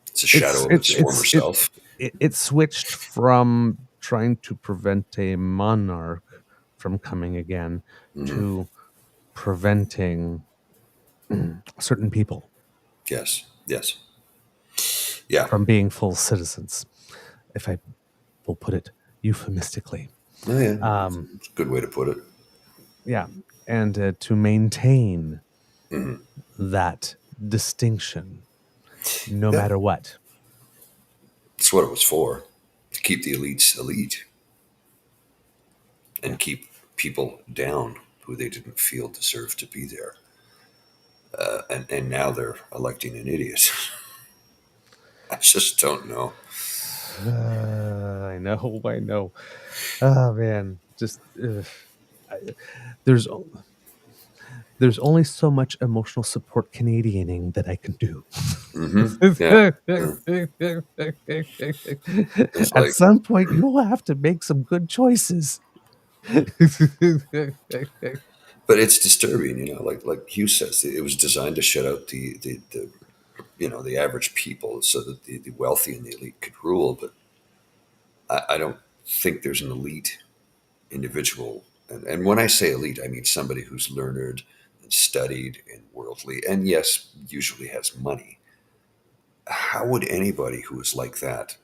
It's a shadow of its former self. It switched from trying to prevent a monarch from coming again to preventing certain people. Yes. Yeah. From being full citizens, if I will put it euphemistically. Oh, yeah. It's a good way to put it. Yeah. And to maintain that distinction, no matter what. That's what it was for, to keep the elites elite and keep people down who they didn't feel deserved to be there. And now they're electing an idiot. I just don't know. I know. Oh man, just there's only so much emotional support Canadianing that I can do. At some point, you will have to make some good choices. But it's disturbing, like Hugh says, it was designed to shut out the average people so that the wealthy and the elite could rule. But I don't think there's an elite individual. And when I say elite, I mean somebody who's learned and studied and worldly, and yes, usually has money. How would anybody who is like that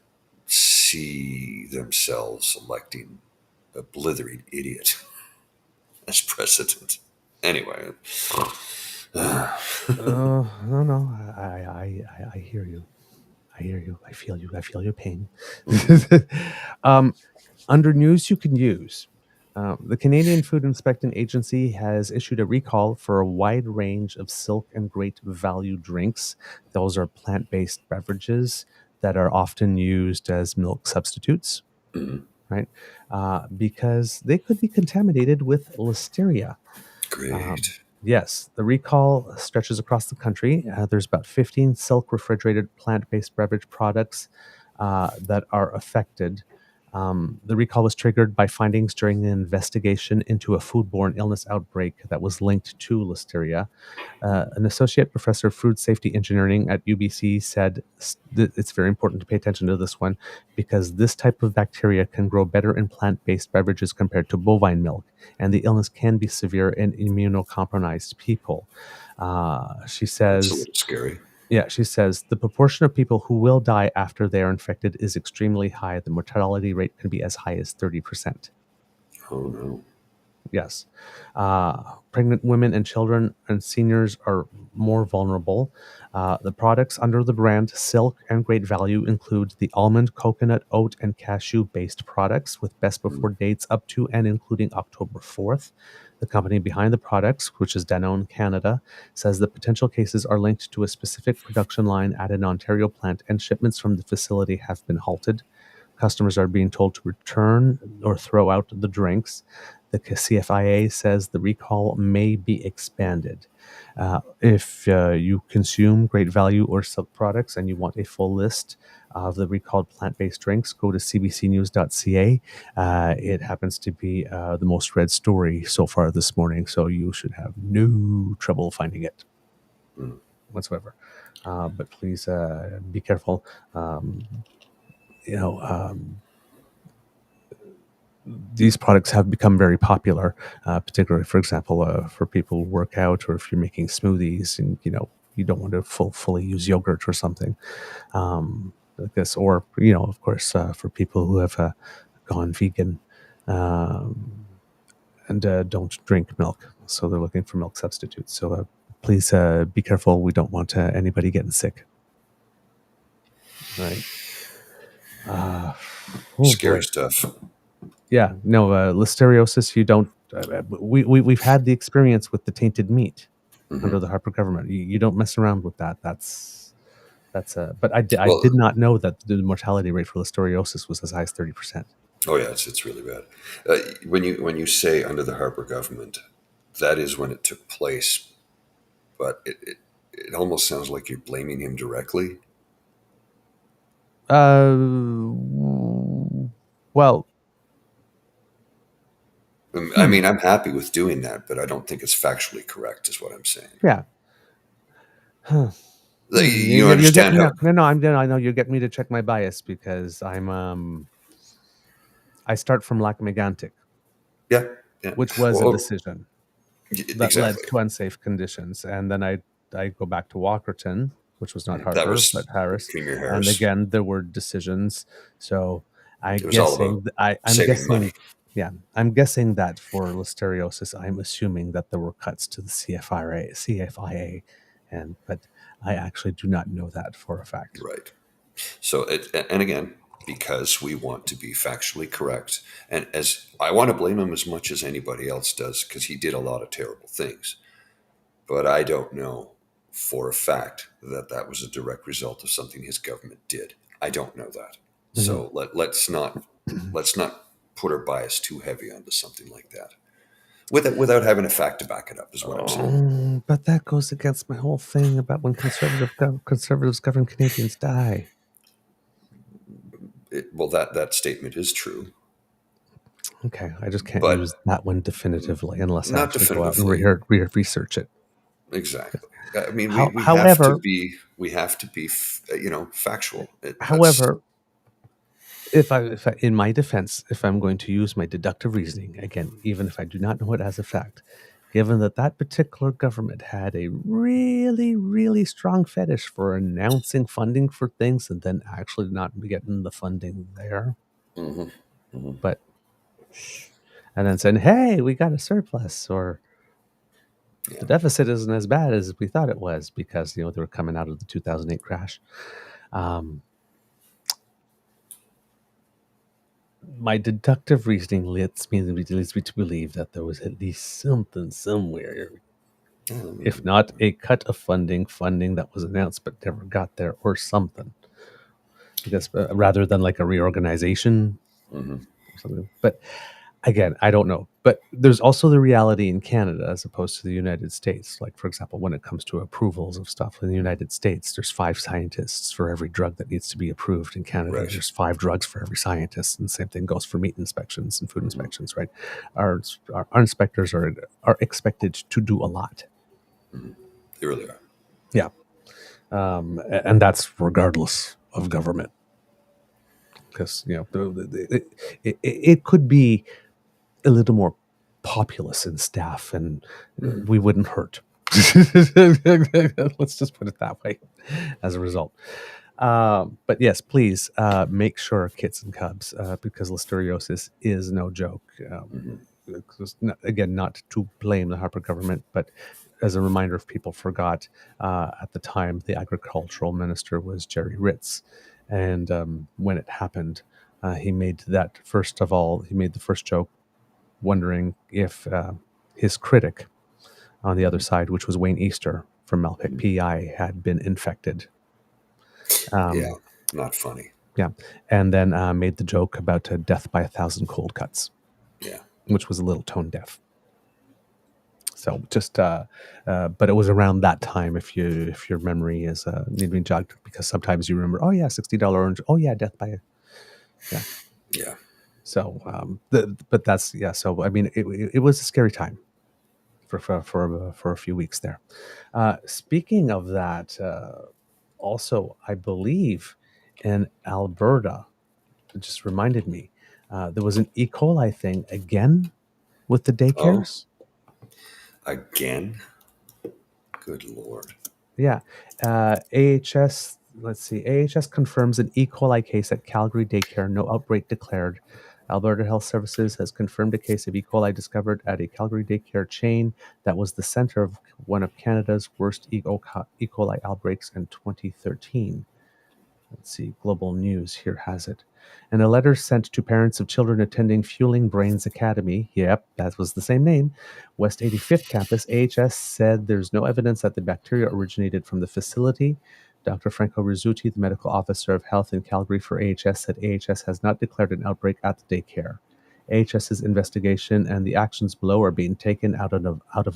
see themselves electing a blithering idiot as president? Anyway. No. I hear you. I feel you. I feel your pain. Under news you can use, the Canadian Food Inspection Agency has issued a recall for a wide range of Silk and Great Value drinks. Those are plant-based beverages that are often used as milk substitutes, right? Because they could be contaminated with listeria. Great. Yes, the recall stretches across the country. There's about 15 Silk refrigerated plant-based beverage products that are affected. The recall was triggered by findings during an investigation into a foodborne illness outbreak that was linked to listeria. An associate professor of food safety engineering at UBC said it's very important to pay attention to this one because this type of bacteria can grow better in plant-based beverages compared to bovine milk, and the illness can be severe in immunocompromised people. She says, that's a little scary. Yeah, she says the proportion of people who will die after they are infected is extremely high. The mortality rate can be as high as 30%. Oh, no. Yes. Pregnant women and children and seniors are more vulnerable. The products under the brand Silk and Great Value include the almond, coconut, oat, and cashew-based products with best before dates up to and including October 4th. The company behind the products, which is Danone Canada, says the potential cases are linked to a specific production line at an Ontario plant, and shipments from the facility have been halted. Customers are being told to return or throw out the drinks. The CFIA says the recall may be expanded. If you consume Great Value or Silk products and you want a full list of the recalled plant-based drinks, go to cbcnews.ca. It happens to be the most read story so far this morning, so you should have no trouble finding it whatsoever. But please be careful. you know, these products have become very popular, particularly, for example, for people who work out, or if you're making smoothies and you don't want to fully use yogurt or something like this, or of course, for people who have gone vegan um, and don't drink milk, so they're looking for milk substitutes. So please be careful. We don't want anybody getting sick. Right. Oh Scary boy. stuff. Yeah, no, listeriosis. You don't. We've had the experience with the tainted meat Hmm. under the Harper government. You don't mess around with that. That's. But I Well, did not know that the mortality rate for listeriosis was as high as 30%. oh yeah, it's really bad. When you say under the Harper government, that is when it took place, but it almost sounds like you're blaming him directly. Well, I mean, I'm happy with doing that, but I don't think it's factually correct, is what I'm saying. yeah. Huh. You You're understand getting how? no. I know you're getting me to check my bias because I start from Lac-Mégantic, Yeah, yeah. which was a Well, decision that led exactly. to unsafe conditions. And then I go back to Walkerton, which was not That Harper but was Harris, Premier and Harris. again there were decisions. So It was all about I'm saving guessing, money. yeah, I'm guessing that for listeriosis, I'm assuming that there were cuts to the CFIA, and but I actually do not know that for a fact. Right. So, and again, because we want to be factually correct, and as I want to blame him as much as anybody else does, because he did a lot of terrible things, but I don't know for a fact that that was a direct result of something his government did. I don't know that. Mhm. So let's not put our bias too heavy onto something like that without having a fact to back it up. Is what I'm saying. But that goes against my whole thing about when conservatives govern, Canadians die. Well, that statement is true, Okay, I just can't use but that one definitively unless I not actually go out and definitively. research it. Exactly. I mean, we, How, we have to however, be factual. That's however, if I, in my defense, if I'm going to use my deductive reasoning again, even if I do not know it as a fact, given that that particular government had a really, really strong fetish for announcing funding for things and then actually not getting the funding there, hmm hmm but and then saying, "Hey, we got a surplus," or yeah, the deficit isn't as bad as we thought it was because they were coming out of the 2008 crash. Um, my deductive reasoning leads me to believe that there was at least something somewhere, if not a cut of funding that was announced but never got there, or something. Because rather than like a reorganization hmm or something, but again, I don't know. But there's also the reality in Canada as opposed to the United States. Like, for example, when it comes to approvals of stuff in the United States, there's 5 scientists for every drug that needs to be approved. In Canada, right. there's 5 drugs for every scientist. And the same thing goes for meat inspections and food hmm inspections, right? Our inspectors are expected to do a lot. hmm They really are. Yeah. And that's regardless of government. Because, it could be a little more populous in staff and hmm we wouldn't hurt. Let's just put it that way as a result. But yes, please make sure, kids and cubs, because listeriosis is no joke. hmm Again, not to blame the Harper government, but as a reminder, if people forgot, at the time, the agricultural minister was Jerry Ritz. And when it happened, he made he made the first joke wondering if his critic on the other side, which was Wayne Easter from Malpic PI, had been infected. Yeah, Um, not funny. yeah, and then made the joke about death by 1,000 cold cuts, Yeah, which was a little tone deaf. So just, but it was around that time. If your memory is need to be jogged, because sometimes you remember, oh yeah, $60 orange. Oh yeah, death by yeah. yeah. So, but that's yeah. So I mean, it was a scary time for a few weeks there. Speaking of that, also I believe in Alberta. it just reminded me. There was an E. coli thing again with the daycares. Again? Good Lord. Yeah. AHS, let's see. AHS confirms an E. coli case at Calgary daycare. No outbreak declared. Alberta Health Services has confirmed a case of E. coli discovered at a Calgary daycare chain that was the center of one of Canada's worst E. coli outbreaks in 2013. Let's see, Global News here has it. In a letter sent to parents of children attending Fueling Brains Academy, yep, that was the same name, West 85th campus, AHS said there's no evidence that the bacteria originated from the facility. Dr. Franco Rizzuti, the medical officer of health in Calgary for AHS, said AHS has not declared an outbreak at the daycare. AHS's investigation and the actions below are being taken out of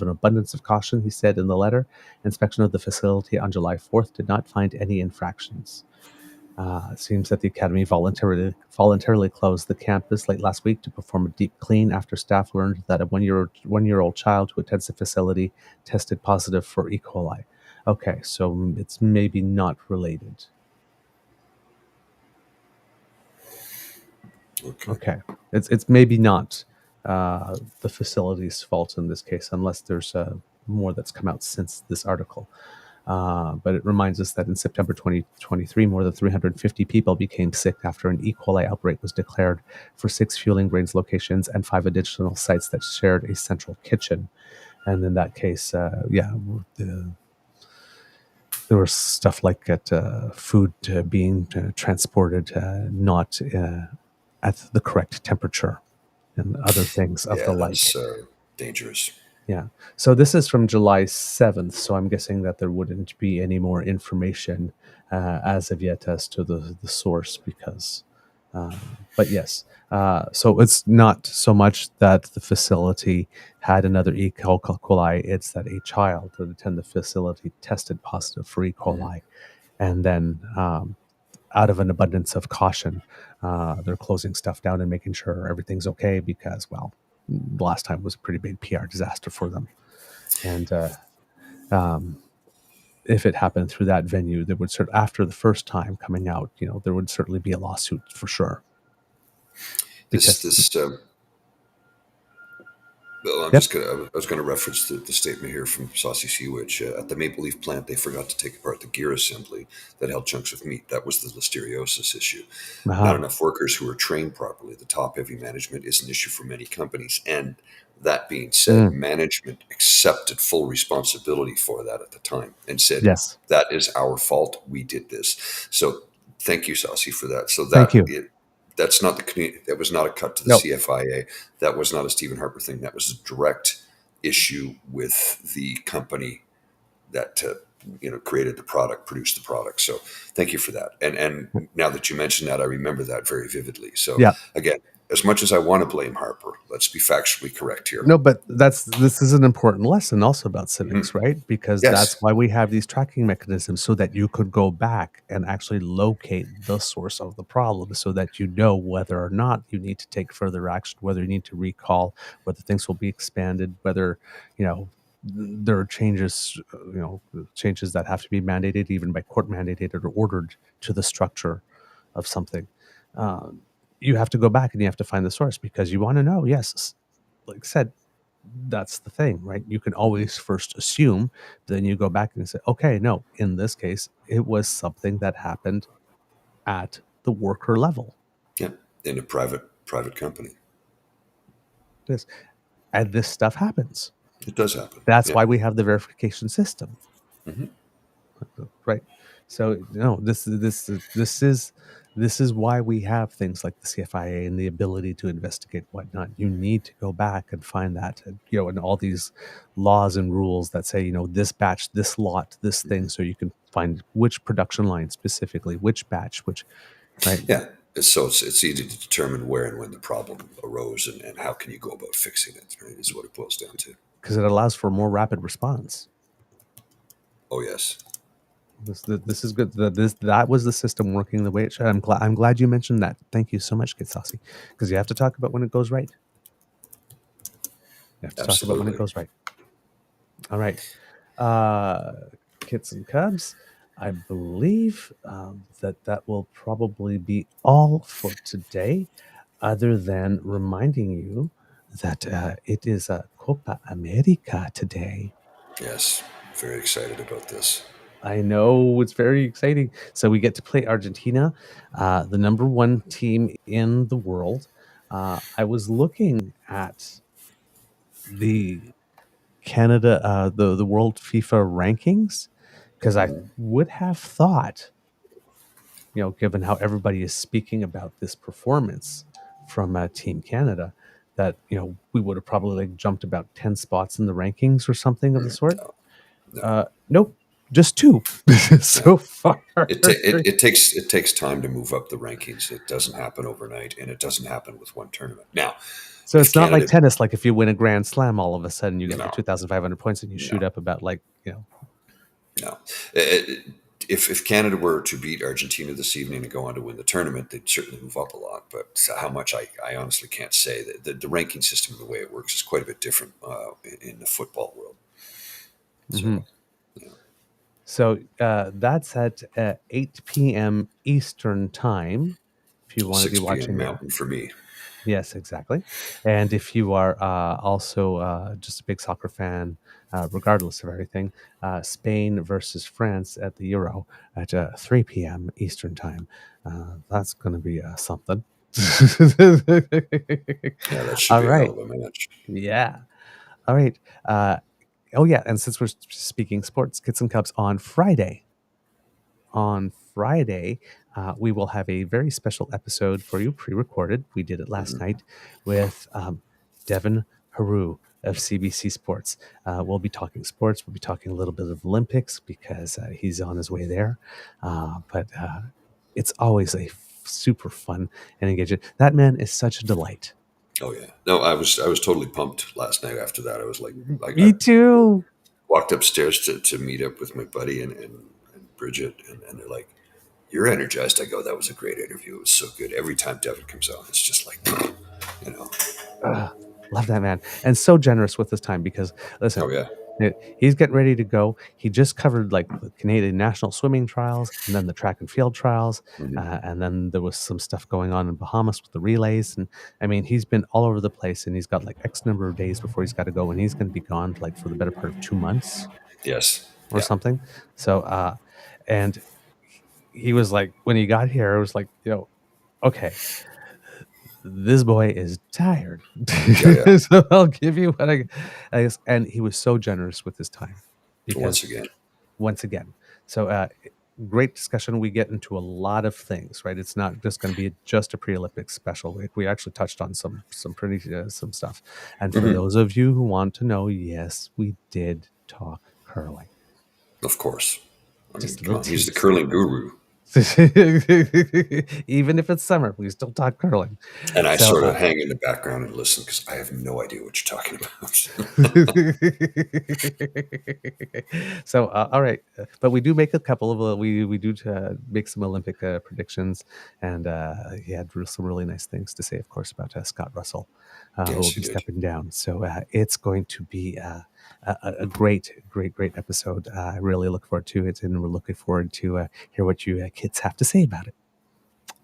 an abundance of caution, he said in the letter. Inspection of the facility on July 4th did not find any infractions. It seems that the academy voluntarily closed the campus late last week to perform a deep clean after staff learned that a one-year-old child who attends the facility tested positive for E. coli. Okay, so it's maybe not related. Okay, it's maybe not the facility's fault in this case, unless there's more that's come out since this article. But it reminds us that in September 2023, more than 350 people became sick after an E. coli outbreak was declared for 6 Fueling Brains locations and 5 additional sites that shared a central kitchen. And in that case, there was stuff like food being transported not at the correct temperature and other things of the like. That's dangerous. Yeah. So this is from July 7th. So I'm guessing that there wouldn't be any more information as of yet as to the source because, but yes. So it's not so much that the facility had another E. coli. It's that a child that attended the facility tested positive for E. coli. And then out of an abundance of caution, they're closing stuff down and making sure everything's okay because, well, the last time was a pretty big PR disaster for them. And if it happened through that venue, there would after the first time coming out, there would certainly be a lawsuit for sure. Well, I was going to reference the statement here from Saucy Sea Witch. At the Maple Leaf plant, they forgot to take apart the gear assembly that held chunks of meat. That was the listeriosis issue. Not enough workers who are trained properly. The top-heavy management is an issue for many companies. And that being said, management accepted full responsibility for that at the time and said, yes, that is our fault. We did this. So thank you, Saucy, for that. So thank you. That's not the community. That was not a cut to the CFIA. That was not a Stephen Harper thing. That was a direct issue with the company that created the product, produced the product. So thank you for that. And now that you mentioned that, I remember that very vividly. So again, as much as I want to blame Harper, let's be factually correct here. No, but this is an important lesson also about civics, right? Because that's why we have these tracking mechanisms so that you could go back and actually locate the source of the problem so that you know whether or not you need to take further action, whether you need to recall, whether things will be expanded, whether, there are changes that have to be mandated even by court mandated or ordered to the structure of something. You have to go back and you have to find the source because you want to know. Yes, like I said, that's the thing, right? You can always first assume, then you go back and say, okay, no, in this case, it was something that happened at the worker level. Yeah, in a private company. Yes, and this stuff happens. It does happen. That's why we have the verification system, right? So this is why we have things like the CFIA and the ability to investigate whatnot. You need to go back and find that, and all these laws and rules that say, this batch, this lot, this thing, so you can find which production line specifically, which batch, which, right? Yeah. So it's easy to determine where and when the problem arose and how can you go about fixing it, right, is what it boils down to. Because it allows for more rapid response. Oh, yes. This is good. That was the system working the way it should. I'm glad you mentioned that. Thank you so much, Get Saucy. Because you have to talk about when it goes right. You have to talk about when it goes right. All right. Kits and Cubs. I believe that will probably be all for today, other than reminding you that it is Copa America today. Yes, very excited about this. I know it's very exciting. So we get to play Argentina, the number one team in the world. I was looking at the Canada, the World FIFA rankings, because I Mhm. would have thought, given how everybody is speaking about this performance from Team Canada, that we would have probably like jumped about 10 spots in the rankings or something of the sort. No, no, Nope, just two no. so far. It takes time to move up the rankings. It doesn't happen overnight, and it doesn't happen with one tournament. Now, So if it's not like Canada, tennis, like if you win a grand slam, all of a sudden you get like no, 2,500 points and you shoot no, up about no. If Canada were to beat Argentina this evening and go on to win the tournament, they'd certainly move up a lot. But how much, I honestly can't say. The ranking system, the way it works, is quite a bit different in the football world. Mhm. So, yeah, So that's at 8 p.m. Eastern time. If you want to be 6 p.m. watching it. Mountain for me. Yes, exactly. And if you are also just a big soccer fan, regardless of everything, Spain versus France at the Euro at 3 p.m. Eastern time. That's going to be something. Yeah, that should All be a hell right. of a match. Yeah. All right. Oh, yeah. And since we're speaking sports, Kits and Cubs on Friday. On Friday, we will have a very special episode for you, pre-recorded. We did it last Mhm. night with Devin Haru of CBC Sports. We'll be talking sports. We'll be talking a little bit of Olympics because he's on his way there. But it's always super fun and engaging. That man is such a delight. Oh yeah, no, I was totally pumped last night. After that, I was like, I Me too. walked upstairs to meet up with my buddy and Bridget, and they're like, "You're energized." I go, "That was a great interview. It was so good." Every time Devin comes on, it's just like, you know, Ugh, love that man. And so generous with his time because, listen, oh yeah, he's getting ready to go. He just covered like the Canadian national swimming trials and then the track and field trials. hmm And then there was some stuff going on in Bahamas with the relays. And I mean, he's been all over the place and he's got like X number of days before he's got to go. And he's going to be gone like for the better part of 2 months yes, or yeah, something. So, and he was like, when he got here, it was like, okay, this boy is tired. yeah, yeah. So I'll give you what I guess. And he was so generous with his time because Once again, once again, so great discussion. We get into a lot of things, right? It's not just going to be just a pre-Olympics special. We actually touched on some pretty some stuff. And for hmm those of you who want to know, yes, we did talk curling. of course. I mean, Just a come little on, he's the tease. curling guru, Even if it's summer, we still talk curling. and I So sort of hang in the background and listen because I have no idea what you're talking about. so all right, but we do make a couple of we do make some Olympic predictions, and he had some really nice things to say, of course, about Scott Russell, who will Yes, he be did. stepping down. So it's going to be a great episode. I really look forward to it, and we're looking forward to hear what you kids have to say about it.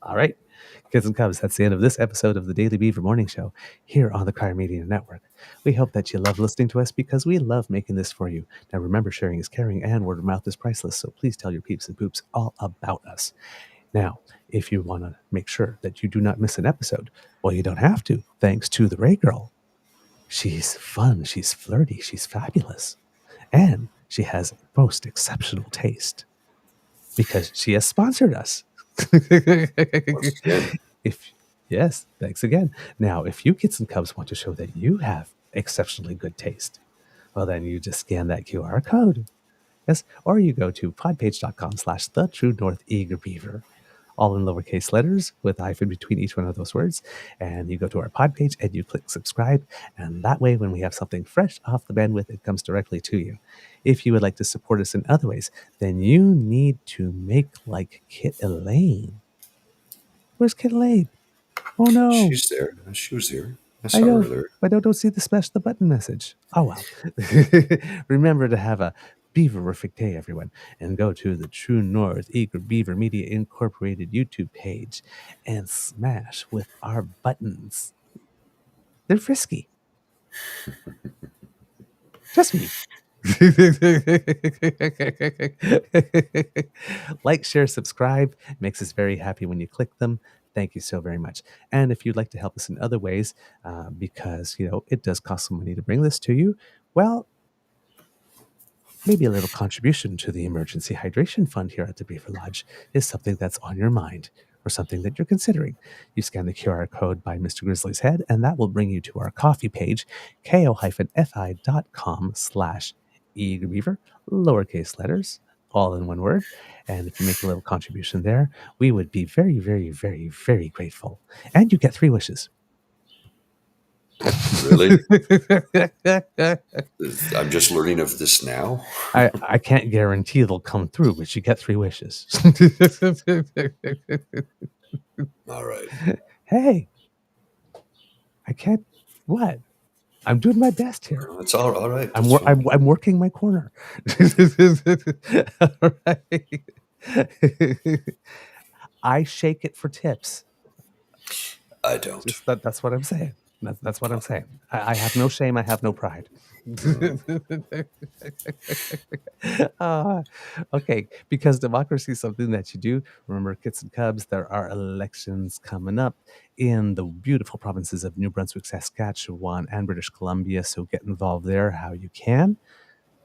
All right, kids and cubs, that's the end of this episode of the Daily Beaver Morning Show here on the Crier Media Network. We hope that you love listening to us because we love making this for you. Now, remember, sharing is caring and word of mouth is priceless, so please tell your peeps and poops all about us. Now, if you want to make sure that you do not miss an episode, well, you don't have to, thanks to the Ray Girl. She's fun, she's flirty, she's fabulous, and she has most exceptional taste because she has sponsored us. Once again, If yes, thanks again. Now, if you kids and cubs want to show that you have exceptionally good taste, well, then you just scan that QR code. Yes, or you go to podpage.com/the true north eager beaver, all in lowercase letters with a hyphen between each one of those words. And you go to our pod page and you click subscribe. And that way, when we have something fresh off the bandwidth, it comes directly to you. If you would like to support us in other ways, then you need to make like Kit Elaine. Where's Kit Elaine? Oh no. she's there. She was here. I I saw her don't earlier. I don't see the smash the button message. Oh well. Remember to have a beaverific day, everyone, and go to the True North Eager Beaver Media Incorporated YouTube page and smash with our buttons. They're frisky. Trust me. Like, share, subscribe. Makes us very happy when you click them. Thank you so very much. And if you'd like to help us in other ways, because it does cost some money to bring this to you, well, maybe a little contribution to the emergency hydration fund here at the Beaver Lodge is something that's on your mind or something that you're considering. You scan the QR code by Mr. Grizzly's head, and that will bring you to our coffee page, ko-fi.com/eagerbeaver, lowercase letters, all in one word. And if you make a little contribution there, we would be very, very, very, very grateful. And you get 3 wishes. Really? I'm just learning of this now. I can't guarantee it'll come through, but you get 3 wishes. All right. Hey, I can't. What? I'm doing my best here. It's all right. I'm working my corner. All right. I shake it for tips. I don't. That's what I'm saying. That's what I'm saying. I have no shame. I have no pride. Okay, because democracy is something that you do. Remember, kits and cubs, there are elections coming up in the beautiful provinces of New Brunswick, Saskatchewan, and British Columbia. So get involved there how you can.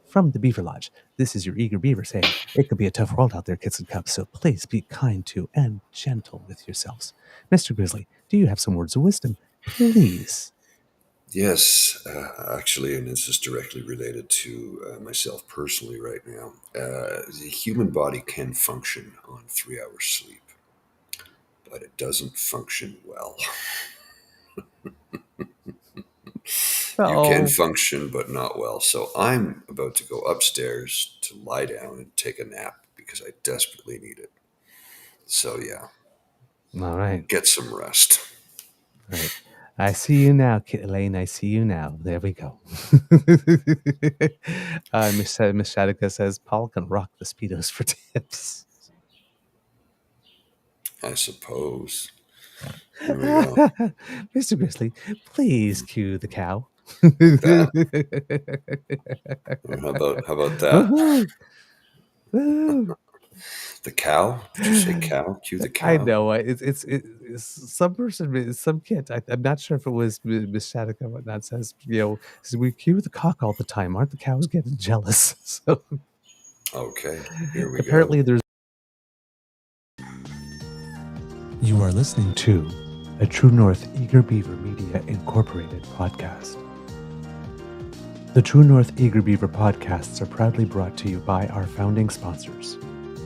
From the Beaver Lodge, this is your Eager Beaver saying, it could be a tough world out there, kits and cubs, so please be kind to and gentle with yourselves. Mr. Grizzly, do you have some words of wisdom? Please. Yes, actually, and this is directly related to myself personally right now. The human body can function on 3 hours sleep, but it doesn't function well. You can function, but not well. So I'm about to go upstairs to lie down and take a nap because I desperately need it. So yeah. All right. Get some rest. All right. I see you now, Kit Elaine. I see you now. There we go. Miss Shadika says, Paul can rock the Speedos for tips. I suppose. Here we go. Mr. Grizzly, please cue the cow. How about that? Woohoo! Woo! The cow? Did you say cow? Cue the cow. I know. It's some person, some kid. I'm not sure if it was Miss Shadika or whatnot. Says we cue the cock all the time. Aren't the cows getting jealous? So okay, here we apparently go. There's. You are listening to a True North Eager Beaver Media Incorporated podcast. The True North Eager Beaver podcasts are proudly brought to you by our founding sponsors.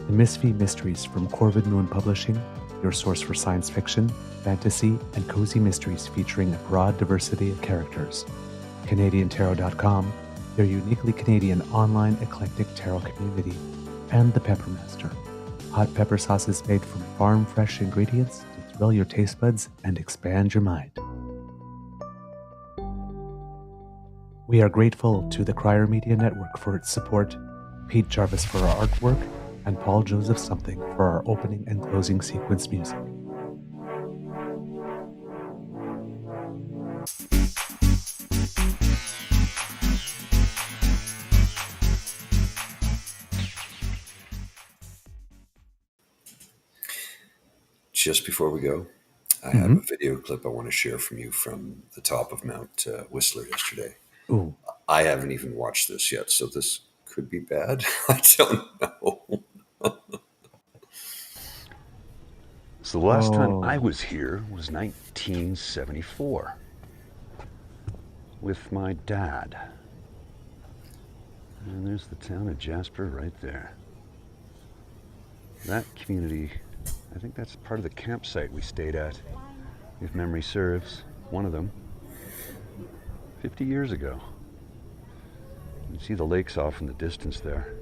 The Misfit Mysteries from Corvid Moon Publishing, your source for science fiction, fantasy, and cozy mysteries featuring a broad diversity of characters. CanadianTarot.com, their uniquely Canadian online eclectic tarot community. And The Peppermaster, hot pepper sauces made from farm-fresh ingredients to thrill your taste buds and expand your mind. We are grateful to the Crier Media Network for its support, Pete Jarvis for our artwork, and Paul Joseph Something for our opening and closing sequence music. Just before we go, I have a video clip I want to share from you from the top of Mount Whistler yesterday. Ooh. I haven't even watched this yet, so this could be bad. I don't know. So the last time I was here was 1974 with my dad. And there's the town of Jasper right there. That community, I think that's part of the campsite we stayed at, if memory serves, one of them, 50 years ago. You can see the lakes off in the distance there.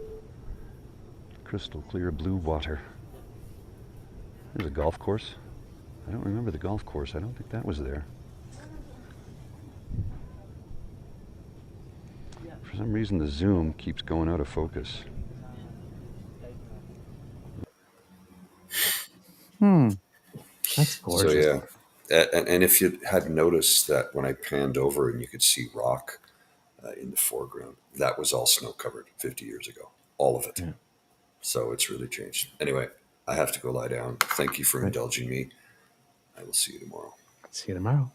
Crystal clear blue water. There's a golf course. I don't remember the golf course. I don't think that was there. For some reason, the zoom keeps going out of focus. That's gorgeous. So yeah, and if you had noticed that when I panned over and you could see rock in the foreground, that was all snow covered 50 years ago, all of it. Yeah. So it's really changed. Anyway, I have to go lie down. Thank you for Right. indulging me. I will see you tomorrow. See you tomorrow.